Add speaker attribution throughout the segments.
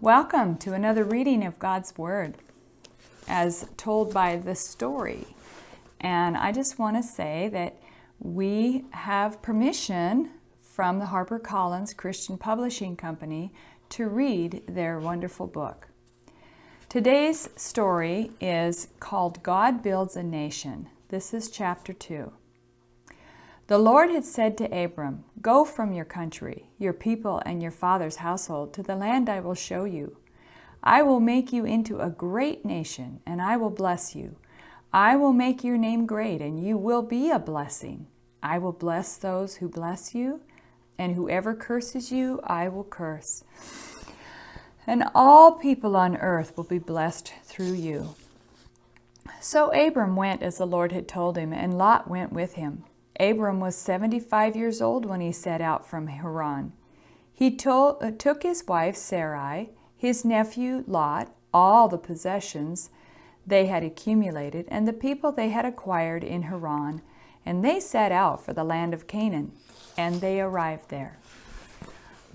Speaker 1: Welcome to another reading of God's Word as told by the story. And I just want to say that we have permission from the HarperCollins Christian Publishing Company to read their wonderful book. Today's story is called God Builds a Nation. This is chapter 2. The Lord had said to Abram, "Go from your country, your people, and your father's household to the land I will show you. I will make you into a great nation, and I will bless you. I will make your name great, and you will be a blessing. I will bless those who bless you, and whoever curses you, I will curse. And all people on earth will be blessed through you." So Abram went as the Lord had told him, and Lot went with him. Abram was 75 years old when he set out from Haran. He took his wife Sarai, his nephew Lot, all the possessions they had accumulated, and the people they had acquired in Haran, and they set out for the land of Canaan, and they arrived there.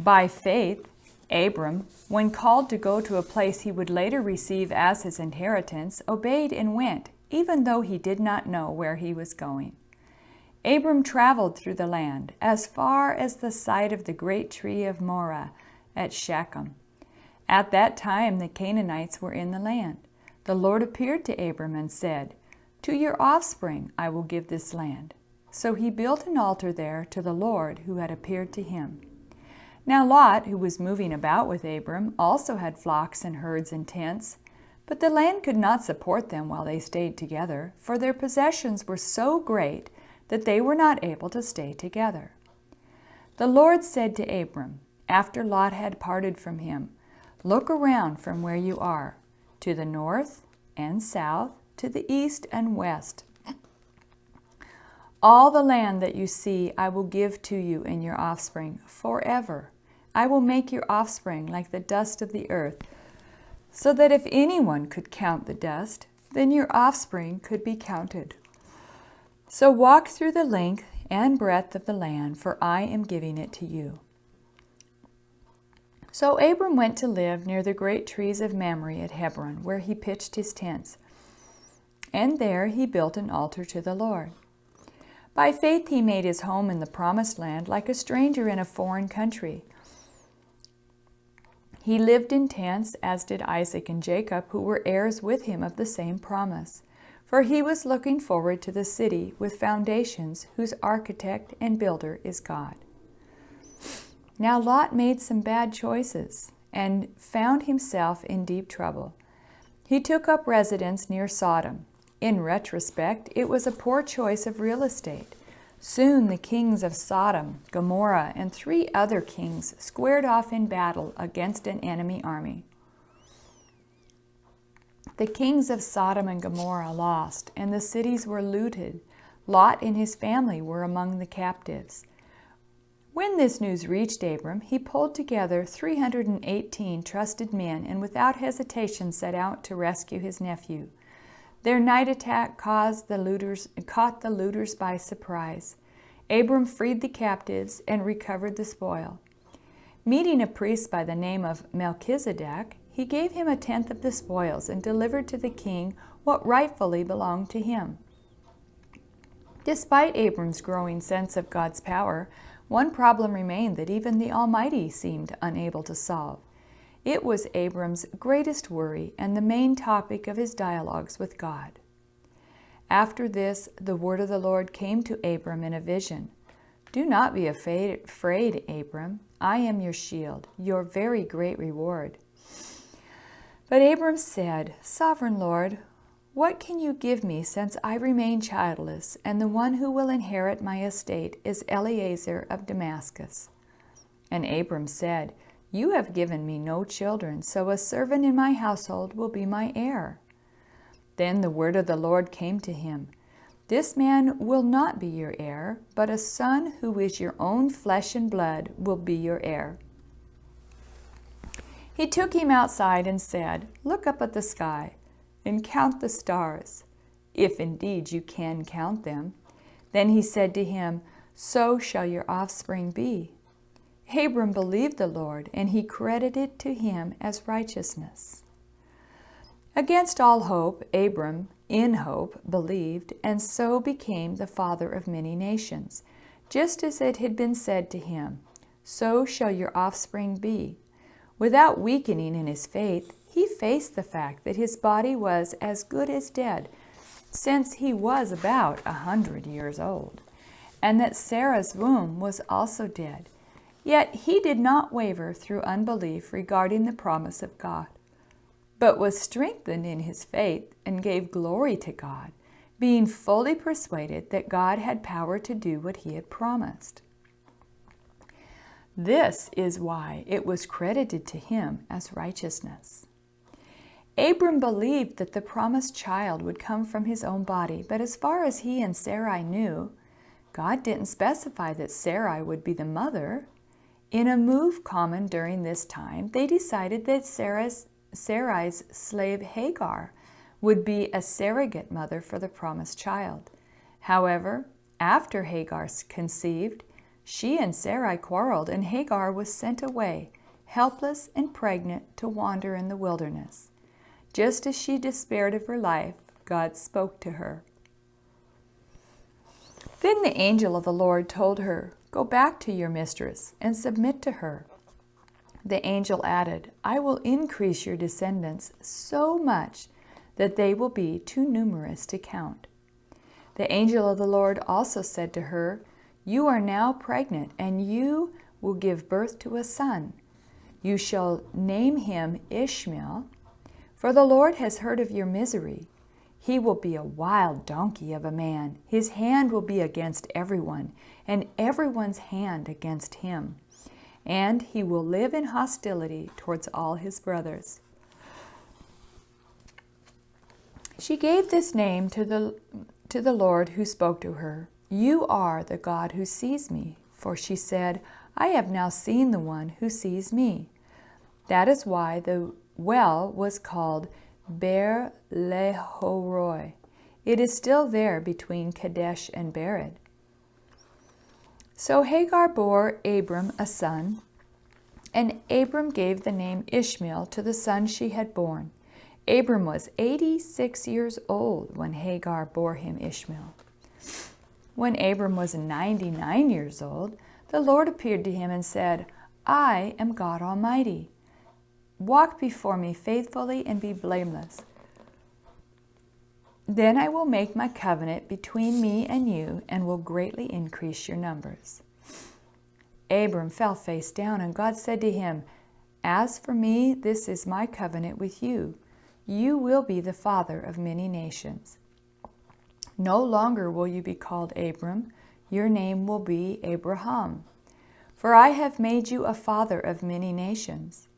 Speaker 1: By faith, Abram, when called to go to a place he would later receive as his inheritance, obeyed and went, even though he did not know where he was going. Abram traveled through the land, as far as the site of the great tree of Moreh at Shechem. At that time the Canaanites were in the land. The Lord appeared to Abram and said, "To your offspring I will give this land." So he built an altar there to the Lord who had appeared to him. Now Lot, who was moving about with Abram, also had flocks and herds and tents, but the land could not support them while they stayed together, for their possessions were so great that they were not able to stay together. The Lord said to Abram, after Lot had parted from him, "Look around from where you are, to the north and south, to the east and west. All the land that you see I will give to you and your offspring forever. I will make your offspring like the dust of the earth, so that if anyone could count the dust, then your offspring could be counted. So walk through the length and breadth of the land, for I am giving it to you." So Abram went to live near the great trees of Mamre at Hebron, where he pitched his tents. And there he built an altar to the Lord. By faith he made his home in the promised land like a stranger in a foreign country. He lived in tents, as did Isaac and Jacob, who were heirs with him of the same promise. For he was looking forward to the city with foundations, whose architect and builder is God. Now Lot made some bad choices and found himself in deep trouble. He took up residence near Sodom. In retrospect, it was a poor choice of real estate. Soon the kings of Sodom, Gomorrah, and 3 other kings squared off in battle against an enemy army. The kings of Sodom and Gomorrah lost, and the cities were looted. Lot and his family were among the captives. When this news reached Abram, he pulled together 318 trusted men and without hesitation set out to rescue his nephew. Their night attack caught the looters by surprise. Abram freed the captives and recovered the spoil. Meeting a priest by the name of Melchizedek, he gave him 1/10 of the spoils and delivered to the king what rightfully belonged to him. Despite Abram's growing sense of God's power, one problem remained that even the Almighty seemed unable to solve. It was Abram's greatest worry and the main topic of his dialogues with God. After this, the word of the Lord came to Abram in a vision. "Do not be afraid, Abram. I am your shield, your very great reward." But Abram said, "Sovereign Lord, what can you give me since I remain childless, and the one who will inherit my estate is Eliezer of Damascus?" And Abram said, "You have given me no children, so a servant in my household will be my heir." Then the word of the Lord came to him, "This man will not be your heir, but a son who is your own flesh and blood will be your heir." He took him outside and said, "Look up at the sky and count the stars, if indeed you can count them." Then he said to him, "So shall your offspring be." Abram believed the Lord, and he credited it to him as righteousness. Against all hope, Abram, in hope, believed, and so became the father of many nations, just as it had been said to him, "So shall your offspring be." Without weakening in his faith, he faced the fact that his body was as good as dead, since he was about 100 years old, and that Sarah's womb was also dead. Yet he did not waver through unbelief regarding the promise of God, but was strengthened in his faith and gave glory to God, being fully persuaded that God had power to do what he had promised. This is why it was credited to him as righteousness. Abram believed that the promised child would come from his own body, but as far as he and Sarai knew, God didn't specify that Sarai would be the mother. In a move common during this time, they decided that Sarai's slave Hagar would be a surrogate mother for the promised child. However, after Hagar conceived, she and Sarai quarreled, and Hagar was sent away, helpless and pregnant, to wander in the wilderness. Just as she despaired of her life, God spoke to her. Then the angel of the Lord told her, "Go back to your mistress and submit to her." The angel added, "I will increase your descendants so much that they will be too numerous to count." The angel of the Lord also said to her, "You are now pregnant, and you will give birth to a son. You shall name him Ishmael, for the Lord has heard of your misery. He will be a wild donkey of a man. His hand will be against everyone, and everyone's hand against him. And he will live in hostility towards all his brothers." She gave this name to the Lord who spoke to her. "You are the God who sees me." For she said, "I have now seen the one who sees me." That is why the well was called Ber Lahoroi. It is still there between Kadesh and Bered. So Hagar bore Abram a son, and Abram gave the name Ishmael to the son she had born. Abram was 86 years old when Hagar bore him Ishmael. When Abram was 99 years old, the Lord appeared to him and said, "I am God Almighty. Walk before me faithfully and be blameless. Then I will make my covenant between me and you and will greatly increase your numbers." Abram fell face down, and God said to him, "As for me, this is my covenant with you. You will be the father of many nations. No longer will you be called Abram. Your name will be Abraham. For I have made you a father of many nations.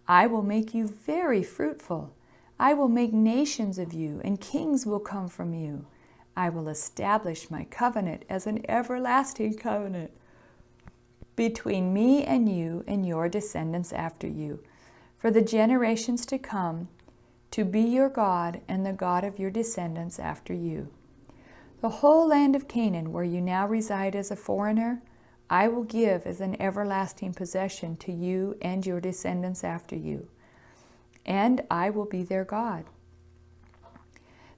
Speaker 1: I will make you very fruitful. I will make nations of you, and kings will come from you. I will establish my covenant as an everlasting covenant between me and you and your descendants after you, for the generations to come, to be your God and the God of your descendants after you. The whole land of Canaan, where you now reside as a foreigner, I will give as an everlasting possession to you and your descendants after you, and I will be their God."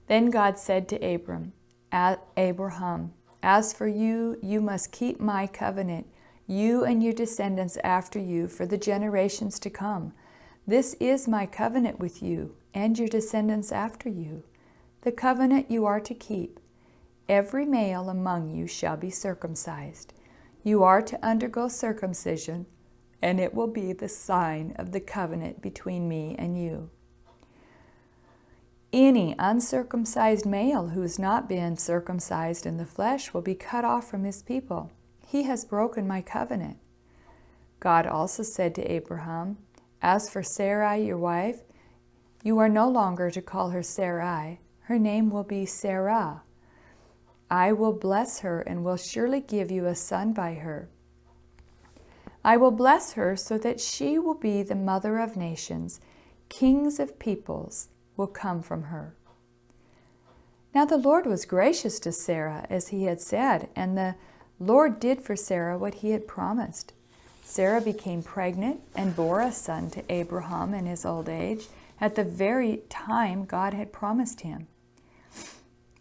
Speaker 1: Then God said to Abraham, "As for you, you must keep my covenant, you and your descendants after you, for the generations to come. This is my covenant with you and your descendants after you, the covenant you are to keep. Every male among you shall be circumcised. You are to undergo circumcision, and it will be the sign of the covenant between me and you. Any uncircumcised male who has not been circumcised in the flesh will be cut off from his people. He has broken my covenant." God also said to Abraham, "As for Sarai, your wife, you are no longer to call her Sarai. Her name will be Sarah. I will bless her and will surely give you a son by her. I will bless her so that she will be the mother of nations. Kings of peoples will come from her." Now the Lord was gracious to Sarah as he had said, and the Lord did for Sarah what he had promised. Sarah became pregnant and bore a son to Abraham in his old age, at the very time God had promised him.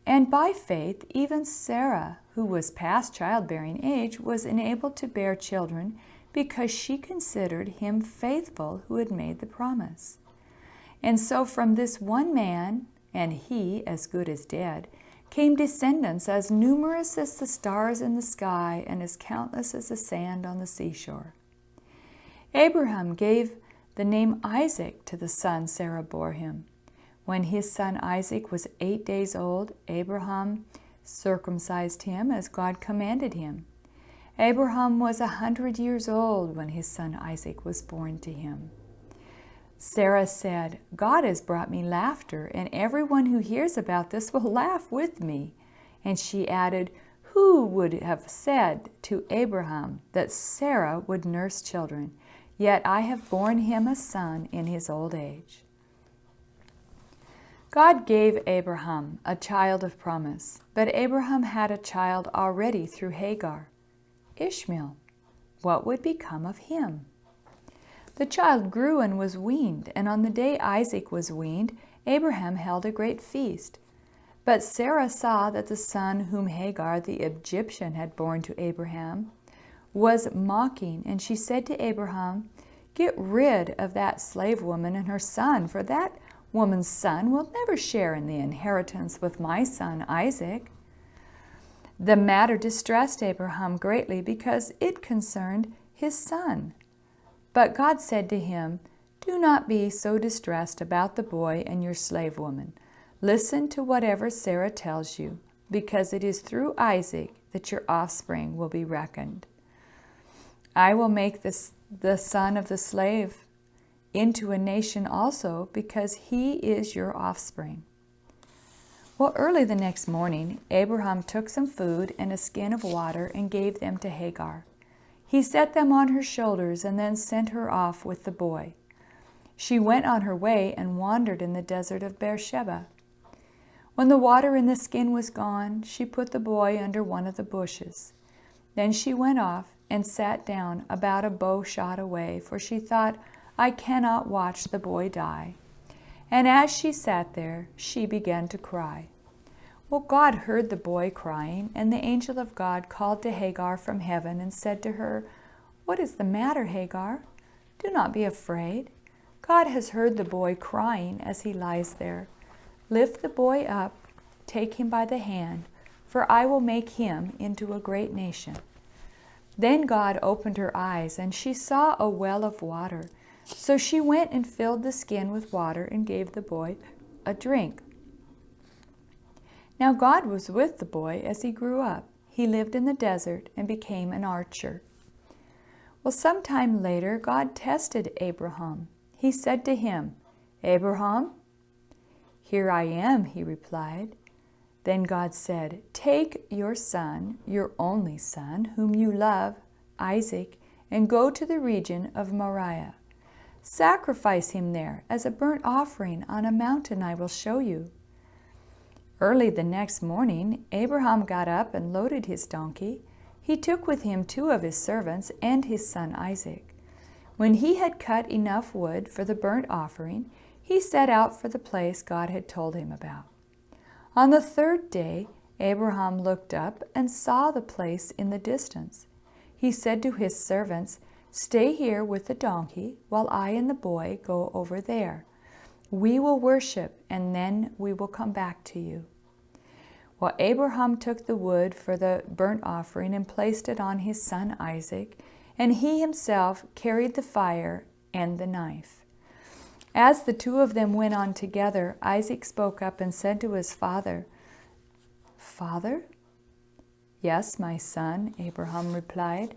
Speaker 1: And by faith, even Sarah, who was past childbearing age, was enabled to bear children because she considered him faithful who had made the promise. And so from this one man, and he as good as dead, came descendants as numerous as the stars in the sky and as countless as the sand on the seashore. Abraham gave the name Isaac to the son Sarah bore him. When his son Isaac was 8 days old, Abraham circumcised him as God commanded him. Abraham was 100 years old when his son Isaac was born to him. Sarah said, "God has brought me laughter, and everyone who hears about this will laugh with me." And she added, "Who would have said to Abraham that Sarah would nurse children? Yet I have borne him a son in his old age." God gave Abraham a child of promise, but Abraham had a child already through Hagar, Ishmael. What would become of him? The child grew and was weaned, and on the day Isaac was weaned, Abraham held a great feast. But Sarah saw that the son whom Hagar the Egyptian had borne to Abraham was mocking, and she said to Abraham, "Get rid of that slave woman and her son, for that woman's son will never share in the inheritance with my son Isaac." The matter distressed Abraham greatly because it concerned his son. But God said to him, "Do not be so distressed about the boy and your slave woman. Listen to whatever Sarah tells you, because it is through Isaac that your offspring will be reckoned. I will make the son of the slave into a nation also, because he is your offspring." Well, early the next morning, Abraham took some food and a skin of water and gave them to Hagar. He set them on her shoulders and then sent her off with the boy. She went on her way and wandered in the desert of Beersheba. When the water in the skin was gone, she put the boy under one of the bushes. Then she went off and sat down about a bow shot away, for she thought, "I cannot watch the boy die." And as she sat there, she began to cry. Well, God heard the boy crying, and the angel of God called to Hagar from heaven and said to her, "What is the matter, Hagar? Do not be afraid. God has heard the boy crying as he lies there. Lift the boy up, take him by the hand, for I will make him into a great nation." Then God opened her eyes, and she saw a well of water. So she went and filled the skin with water and gave the boy a drink. Now God was with the boy as he grew up. He lived in the desert and became an archer. Well, sometime later, God tested Abraham. He said to him, "Abraham?" "Here I am," he replied. Then God said, "Take your son, your only son, whom you love, Isaac, and go to the region of Moriah. Sacrifice him there as a burnt offering on a mountain I will show you." Early the next morning, Abraham got up and loaded his donkey. He took with him 2 of his servants and his son Isaac. When he had cut enough wood for the burnt offering, he set out for the place God had told him about. On the 3rd day, Abraham looked up and saw the place in the distance. He said to his servants, "Stay here with the donkey while I and the boy go over there. We will worship, and then we will come back to you." Well, Abraham took the wood for the burnt offering and placed it on his son Isaac, and he himself carried the fire and the knife. As the 2 of them went on together, Isaac spoke up and said to his father, "Father?" "Yes, my son," Abraham replied.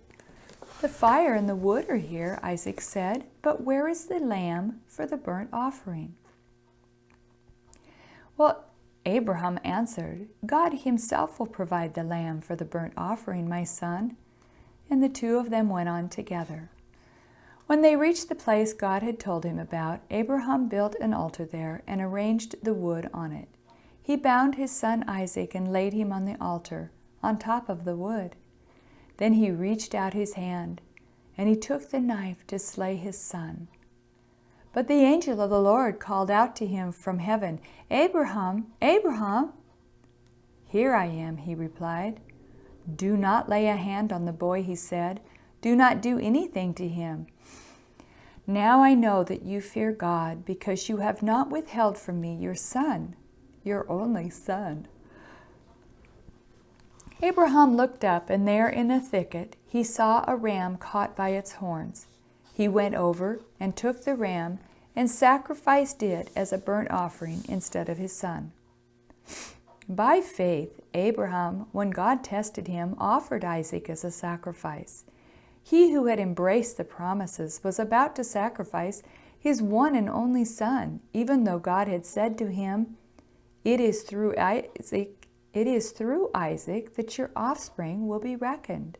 Speaker 1: "The fire and the wood are here," Isaac said, "but where is the lamb for the burnt offering?" Well, Abraham answered, "God himself will provide the lamb for the burnt offering, my son." And the 2 of them went on together. When they reached the place God had told him about, Abraham built an altar there and arranged the wood on it. He bound his son Isaac and laid him on the altar, on top of the wood. Then he reached out his hand and he took the knife to slay his son. But the angel of the Lord called out to him from heaven, "Abraham, Abraham!" "Here I am," he replied. "Do not lay a hand on the boy," he said. "Do not do anything to him. Now I know that you fear God, because you have not withheld from me your son, your only son." Abraham looked up, and there in a thicket he saw a ram caught by its horns. He went over and took the ram and sacrificed it as a burnt offering instead of his son. By faith, Abraham, when God tested him, offered Isaac as a sacrifice. He who had embraced the promises was about to sacrifice his one and only son, even though God had said to him, It is through Isaac that your offspring will be reckoned."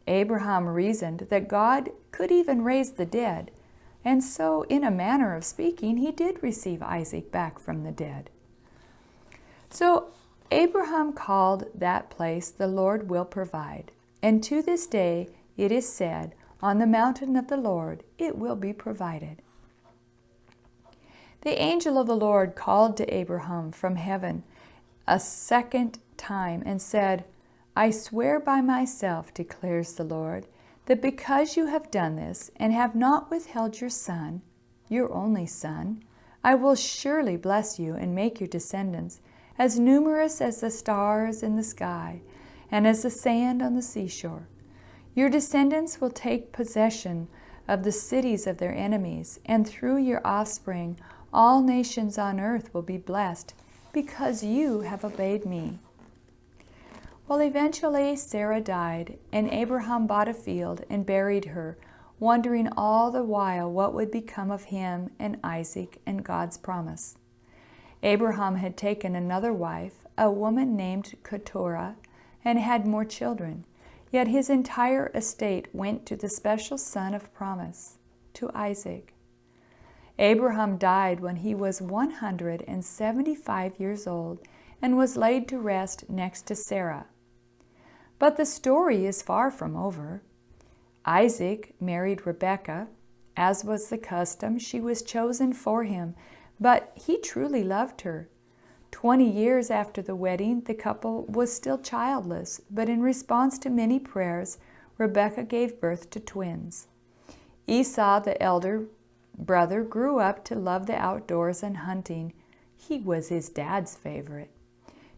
Speaker 1: Abraham reasoned that God could even raise the dead, and so, in a manner of speaking, he did receive Isaac back from the dead. So Abraham called that place, "The Lord will provide," and to this day it is said, "On the mountain of the Lord it will be provided." The angel of the Lord called to Abraham from heaven a second time and said, "I swear by myself, declares the Lord, that because you have done this and have not withheld your son, your only son, I will surely bless you and make your descendants as numerous as the stars in the sky and as the sand on the seashore. Your descendants will take possession of the cities of their enemies, and through your offspring all nations on earth will be blessed, because you have obeyed me." Well, eventually Sarah died, and Abraham bought a field and buried her, wondering all the while what would become of him and Isaac and God's promise. Abraham had taken another wife, a woman named Keturah, and had more children, yet his entire estate went to the special son of promise, to Isaac. Abraham died when he was 175 years old and was laid to rest next to Sarah. But the story is far from over. Isaac married Rebekah. As was the custom, she was chosen for him, but he truly loved her. 20 years after the wedding, the couple was still childless, but in response to many prayers, Rebekah gave birth to twins. Esau, the elder brother, grew up to love the outdoors and hunting. He was his dad's favorite.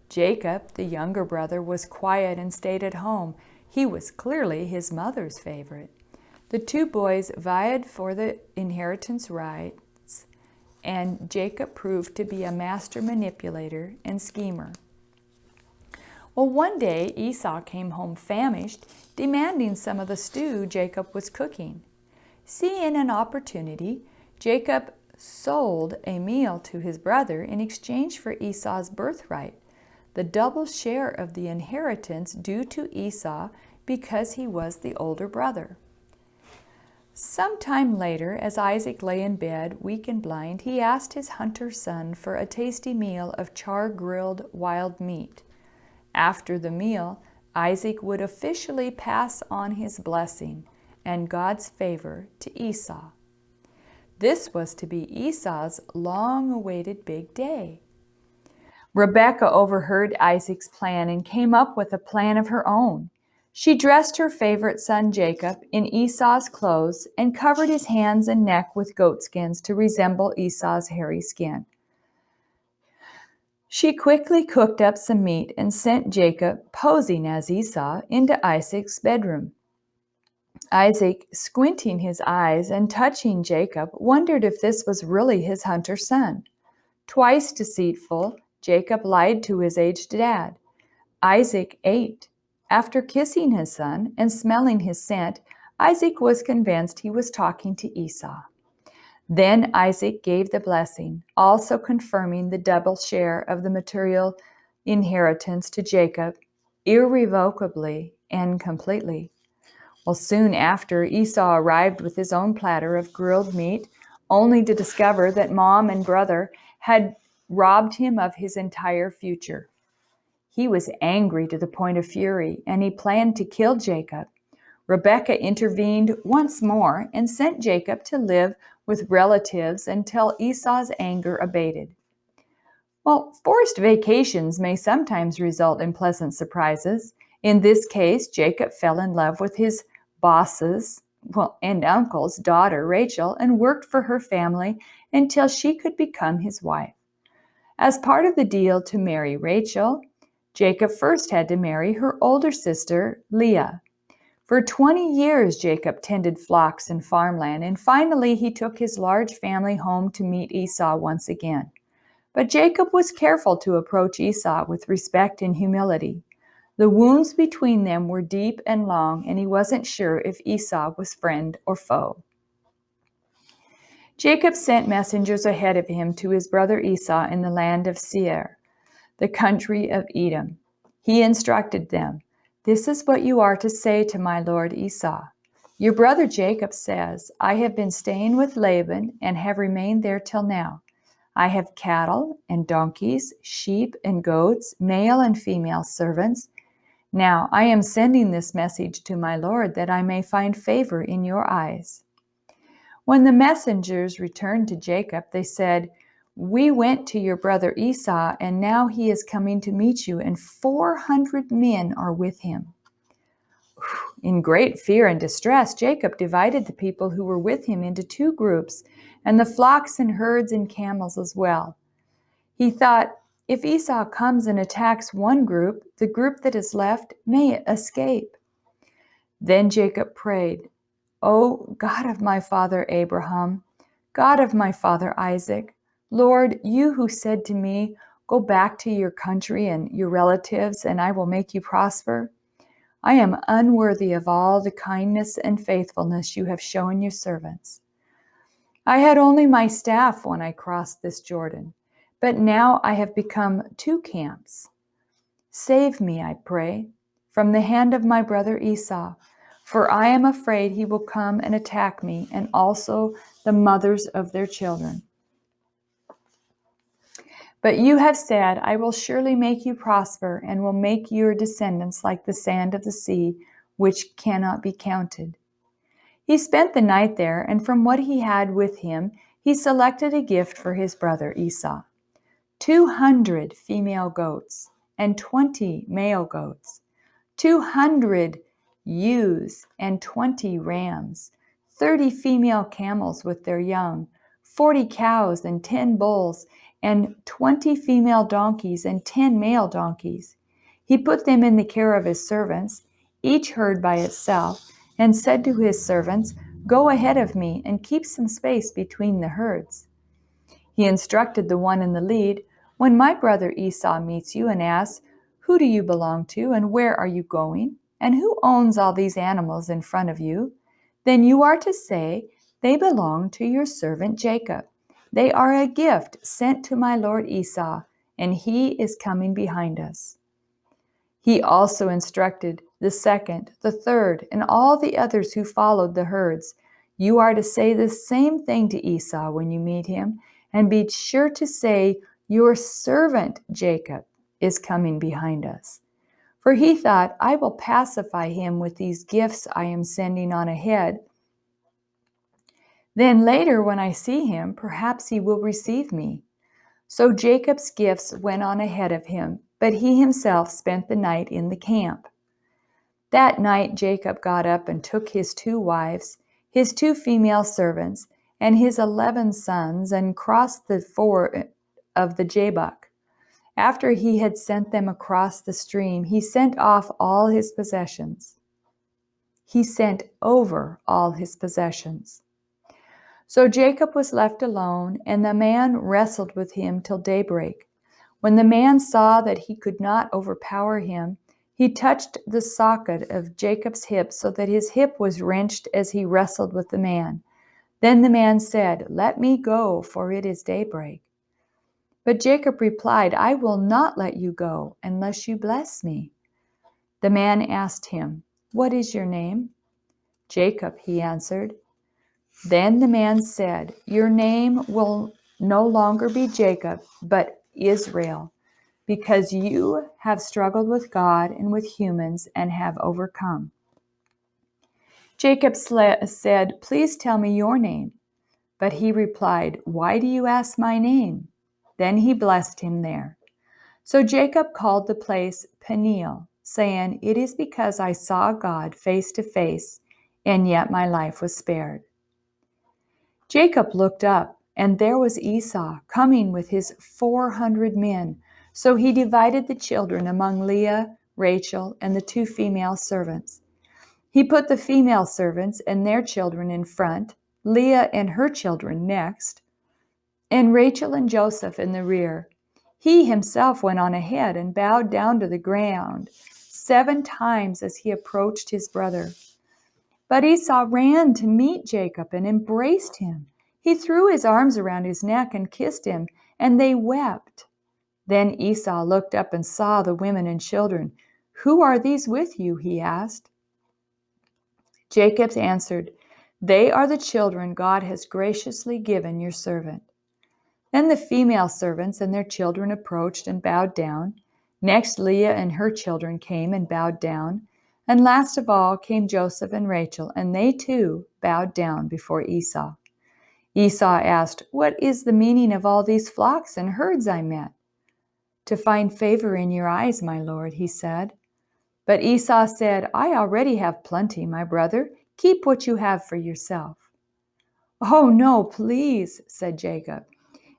Speaker 1: Jacob, the younger brother, was quiet and stayed at home. He was clearly his mother's favorite. The two boys vied for the inheritance rights, and Jacob proved to be a master manipulator and schemer. Well, one day Esau came home famished, demanding some of the stew Jacob was cooking. Seeing an opportunity, Jacob sold a meal to his brother in exchange for Esau's birthright, the double share of the inheritance due to Esau because he was the older brother. Some time later, as Isaac lay in bed, weak and blind, he asked his hunter son for a tasty meal of char-grilled wild meat. After the meal, Isaac would officially pass on his blessing and God's favor to Esau. This was to be Esau's long-awaited big day. Rebekah overheard Isaac's plan and came up with a plan of her own. She dressed her favorite son Jacob in Esau's clothes and covered his hands and neck with goatskins to resemble Esau's hairy skin. She quickly cooked up some meat and sent Jacob, posing as Esau, into Isaac's bedroom. Isaac, squinting his eyes and touching Jacob, wondered if this was really his hunter son. Twice deceitful, Jacob lied to his aged dad. Isaac ate. After kissing his son and smelling his scent, Isaac was convinced he was talking to Esau. Then Isaac gave the blessing, also confirming the double share of the material inheritance to Jacob, irrevocably and completely. Well, soon after, Esau arrived with his own platter of grilled meat, only to discover that Mom and brother had robbed him of his entire future. He was angry to the point of fury, and he planned to kill Jacob. Rebekah intervened once more and sent Jacob to live with relatives until Esau's anger abated. Well, forced vacations may sometimes result in pleasant surprises. In this case, Jacob fell in love with his boss's and uncle's daughter, Rachel, and worked for her family until she could become his wife. As part of the deal to marry Rachel, Jacob first had to marry her older sister, Leah. For 20 years, Jacob tended flocks and farmland, and finally he took his large family home to meet Esau once again. But Jacob was careful to approach Esau with respect and humility. The wounds between them were deep and long, and he wasn't sure if Esau was friend or foe. Jacob sent messengers ahead of him to his brother Esau in the land of Seir, the country of Edom. He instructed them, "This is what you are to say to my lord Esau. Your brother Jacob says, I have been staying with Laban and have remained there till now. I have cattle and donkeys, sheep and goats, male and female servants. Now I am sending this message to my lord that I may find favor in your eyes." When the messengers returned to Jacob, they said, "We went to your brother Esau, and now he is coming to meet you, and 400 men are with him." In great fear and distress, Jacob divided the people who were with him into two groups, and the flocks and herds and camels as well. He thought, if Esau comes and attacks one group, the group that is left may escape. Then Jacob prayed, "O God of my father Abraham, God of my father Isaac, Lord, you who said to me, 'Go back to your country and your relatives, and I will make you prosper,' I am unworthy of all the kindness and faithfulness you have shown your servants. I had only my staff when I crossed this Jordan, but now I have become two camps. Save me, I pray, from the hand of my brother Esau, for I am afraid he will come and attack me and also the mothers of their children. But you have said, I will surely make you prosper and will make your descendants like the sand of the sea, which cannot be counted." He spent the night there, and from what he had with him, he selected a gift for his brother Esau: 200 female goats and 20 male goats, 200 ewes and 20 rams, 30 female camels with their young, 40 cows and 10 bulls, and 20 female donkeys and 10 male donkeys. He put them in the care of his servants, each herd by itself, and said to his servants, "Go ahead of me and keep some space between the herds." He instructed the one in the lead, "When my brother Esau meets you and asks, 'Who do you belong to and where are you going? And who owns all these animals in front of you?' then you are to say, 'They belong to your servant Jacob. They are a gift sent to my lord Esau, and he is coming behind us.'" He also instructed the second, the third, and all the others who followed the herds, "You are to say the same thing to Esau when you meet him, and be sure to say, 'Your servant Jacob is coming behind us.'" For he thought, "I will pacify him with these gifts I am sending on ahead. Then later when I see him, perhaps he will receive me." So Jacob's gifts went on ahead of him, but he himself spent the night in the camp. That night Jacob got up and took his 2 wives, his 2 female servants, and his 11 sons, and crossed the ford of the Jabbok. After he had sent them across the stream, he sent off all his possessions. He sent over all his possessions. So Jacob was left alone, and the man wrestled with him till daybreak. When the man saw that he could not overpower him, he touched the socket of Jacob's hip so that his hip was wrenched as he wrestled with the man. Then the man said, "Let me go, for it is daybreak." But Jacob replied, "I will not let you go unless you bless me." The man asked him, "What is your name?" "Jacob," he answered. Then the man said, "Your name will no longer be Jacob, but Israel, because you have struggled with God and with humans and have overcome." Jacob said, "Please tell me your name." But he replied, "Why do you ask my name?" Then he blessed him there. So Jacob called the place Peniel, saying, "It is because I saw God face to face, and yet my life was spared." Jacob looked up, and there was Esau coming with his 400 men. So he divided the children among Leah, Rachel, and the 2 female servants. He put the female servants and their children in front, Leah and her children next, and Rachel and Joseph in the rear. He himself went on ahead and bowed down to the ground 7 times as he approached his brother. But Esau ran to meet Jacob and embraced him. He threw his arms around his neck and kissed him, and they wept. Then Esau looked up and saw the women and children. "Who are these with you?" he asked. Jacob answered, "They are the children God has graciously given your servant." Then the female servants and their children approached and bowed down. Next Leah and her children came and bowed down. And last of all came Joseph and Rachel, and they too bowed down before Esau. Esau asked, "What is the meaning of all these flocks and herds I met?" "To find favor in your eyes, my lord," he said. But Esau said, "I already have plenty, my brother. Keep what you have for yourself." "Oh, no, please," said Jacob.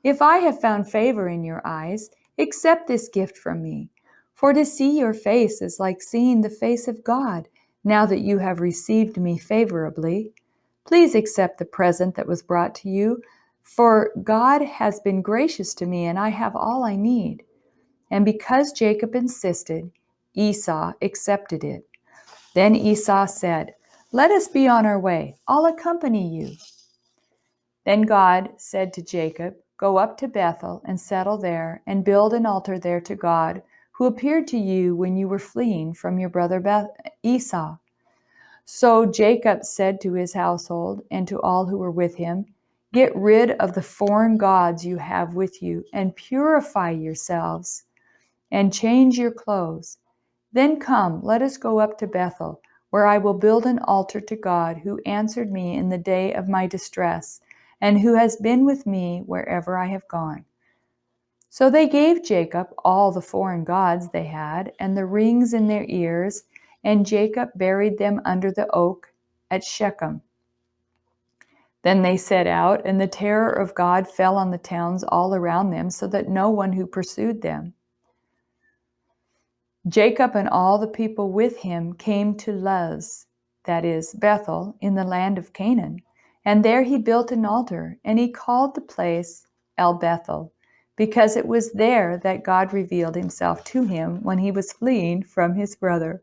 Speaker 1: "If I have found favor in your eyes, accept this gift from me. For to see your face is like seeing the face of God, now that you have received me favorably. Please accept the present that was brought to you, for God has been gracious to me, and I have all I need." And because Jacob insisted, Esau accepted it. Then Esau said, "Let us be on our way. I'll accompany you." Then God said to Jacob, "Go up to Bethel and settle there and build an altar there to God, who appeared to you when you were fleeing from your brother Esau." So Jacob said to his household and to all who were with him, "Get rid of the foreign gods you have with you and purify yourselves and change your clothes. Then come, let us go up to Bethel, where I will build an altar to God who answered me in the day of my distress, and who has been with me wherever I have gone." So they gave Jacob all the foreign gods they had and the rings in their ears, and Jacob buried them under the oak at Shechem. Then they set out, and the terror of God fell on the towns all around them, so that no one who pursued them. Jacob and all the people with him came to Luz, that is, Bethel, in the land of Canaan. And there he built an altar, and he called the place El Bethel, because it was there that God revealed himself to him when he was fleeing from his brother.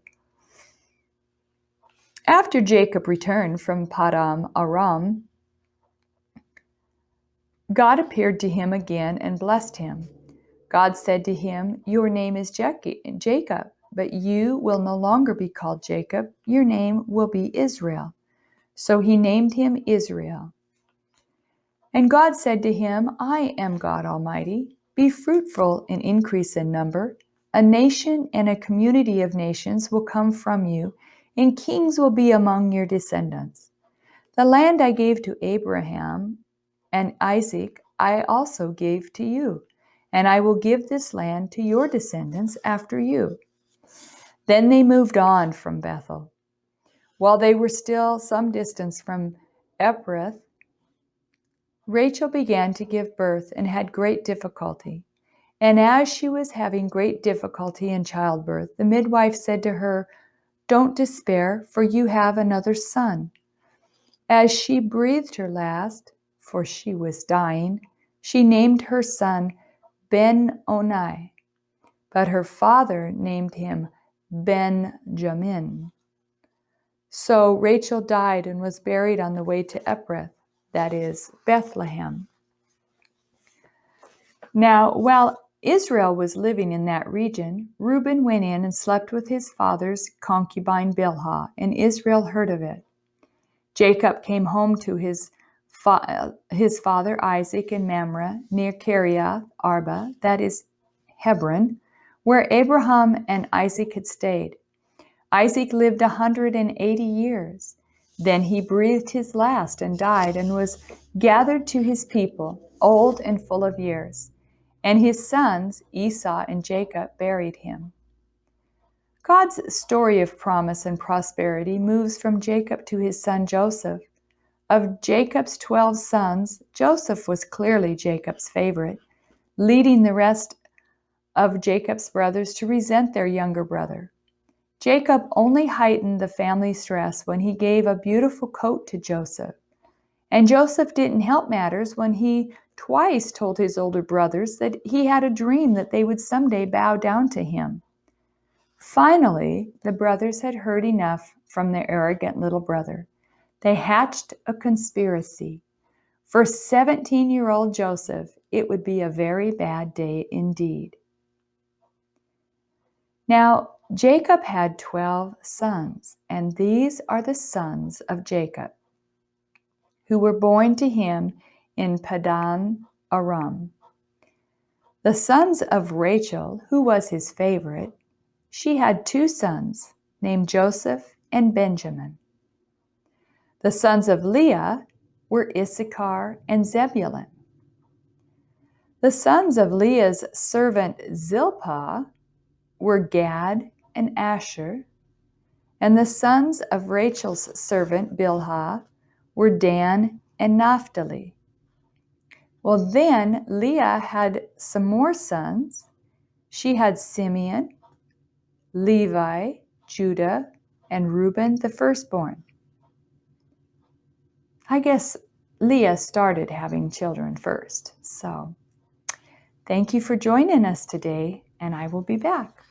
Speaker 1: After Jacob returned from Paddan Aram, God appeared to him again and blessed him. God said to him, "Your name is Jacob, but you will no longer be called Jacob. Your name will be Israel." So he named him Israel. And God said to him, "I am God Almighty. Be fruitful and increase in number. A nation and a community of nations will come from you, and kings will be among your descendants. The land I gave to Abraham and Isaac I also gave to you, and I will give this land to your descendants after you." Then they moved on from Bethel. While they were still some distance from Ephrath, Rachel began to give birth and had great difficulty. And as she was having great difficulty in childbirth, the midwife said to her, "Don't despair, for you have another son." As she breathed her last, for she was dying, she named her son Ben-Oni, but her father named him Benjamin. So Rachel died and was buried on the way to Ephrath, that is, Bethlehem. Now, while Israel was living in that region, Reuben went in and slept with his father's concubine Bilhah, and Israel heard of it. Jacob came home to his father Isaac in Mamre, near Kiriath Arba, that is Hebron, where Abraham and Isaac had stayed. Isaac lived 180 years. Then he breathed his last and died and was gathered to his people, old and full of years. And his sons, Esau and Jacob, buried him. God's story of promise and prosperity moves from Jacob to his son Joseph. Of Jacob's 12 sons, Joseph was clearly Jacob's favorite, leading the rest of Jacob's brothers to resent their younger brother. Jacob only heightened the family stress when he gave a beautiful coat to Joseph. And Joseph didn't help matters when he twice told his older brothers that he had a dream that they would someday bow down to him. Finally, the brothers had heard enough from their arrogant little brother. They hatched a conspiracy. For 17-year-old Joseph, it would be a very bad day indeed. Now, Jacob had 12 sons, and these are the sons of Jacob, who were born to him in Padan Aram. The sons of Rachel, who was his favorite, she had 2 sons named Joseph and Benjamin. The sons of Leah were Issachar and Zebulun. The sons of Leah's servant Zilpah were Gad and Asher, and the sons of Rachel's servant Bilhah were Dan and Naphtali. Well, then Leah had some more sons. She had Simeon, Levi, Judah, and Reuben, the firstborn. I guess Leah started having children first. So, thank you for joining us today, and I will be back.